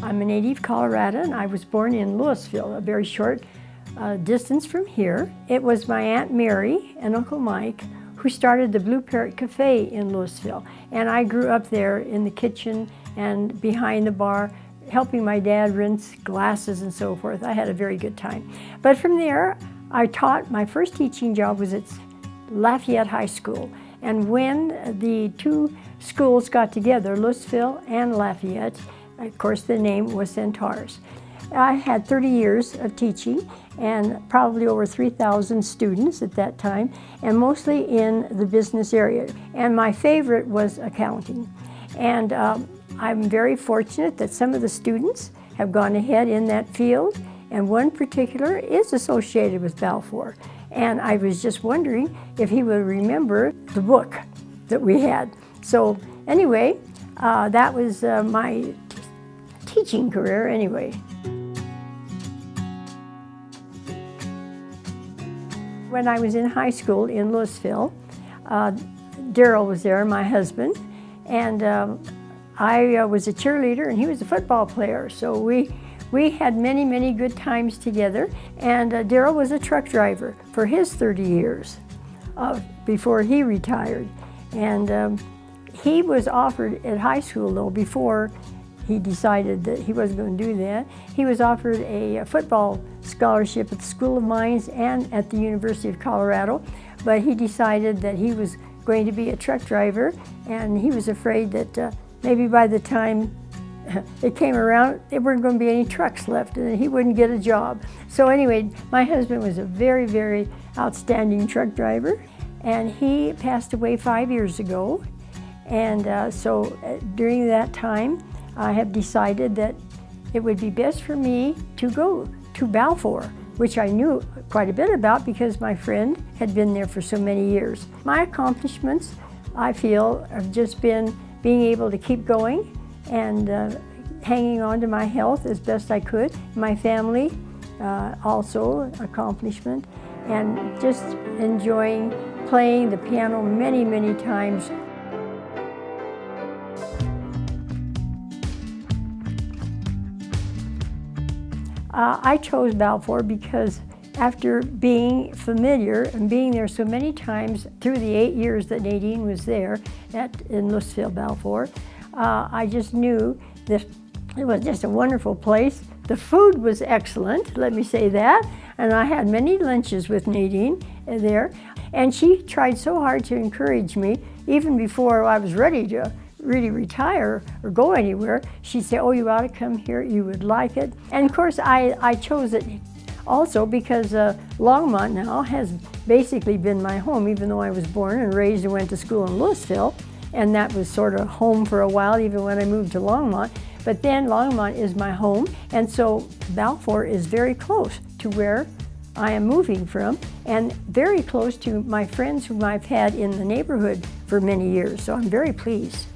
I'm a native Coloradan. I was born in Louisville, a very short distance from here. It was my Aunt Mary and Uncle Mike who started the Blue Parrot Cafe in Louisville. And I grew up there in the kitchen and behind the bar, helping my dad rinse glasses and so forth. I had a very good time. But from there, I taught, my first teaching job was at Lafayette High School. And when the two schools got together, Louisville and Lafayette, of course the name was Centaurus. I had 30 years of teaching and probably over 3,000 students at that time, and mostly in the business area. And my favorite was accounting. And I'm very fortunate that some of the students have gone ahead in that field, and one particular is associated with Balfour. And I was just wondering if he would remember the book that we had. So anyway, that was my teaching career anyway. When I was in high school in Louisville, Daryl was there, my husband, and I was a cheerleader and he was a football player. So we had many, many good times together. And Daryl was a truck driver for his 30 years before he retired. And he was offered at high school, though, before he decided that he wasn't going to do that. He was offered a football scholarship at the School of Mines and at the University of Colorado, but he decided that he was going to be a truck driver, and he was afraid that maybe by the time it came around, there weren't going to be any trucks left and he wouldn't get a job. So anyway, my husband was a very, very outstanding truck driver, and he passed away 5 years ago. And so during that time, I have decided that it would be best for me to go to Balfour, which I knew quite a bit about because my friend had been there for so many years. My accomplishments, I feel, have just been being able to keep going and hanging on to my health as best I could. My family, also accomplishment, and just enjoying playing the piano many, many times. I chose Balfour because after being familiar and being there so many times through the 8 years that Nadine was there in Louisville, Balfour, I just knew that it was just a wonderful place. The food was excellent, let me say that, and I had many lunches with Nadine there, and she tried so hard to encourage me, even before I was ready to really retire or go anywhere. She'd say, oh, you ought to come here, you would like it. And of course, I chose it also because Longmont now has basically been my home, even though I was born and raised and went to school in Louisville. And that was sort of home for a while, even when I moved to Longmont. But then Longmont is my home, and so Balfour is very close to where I am moving from, and very close to my friends whom I've had in the neighborhood for many years. So I'm very pleased.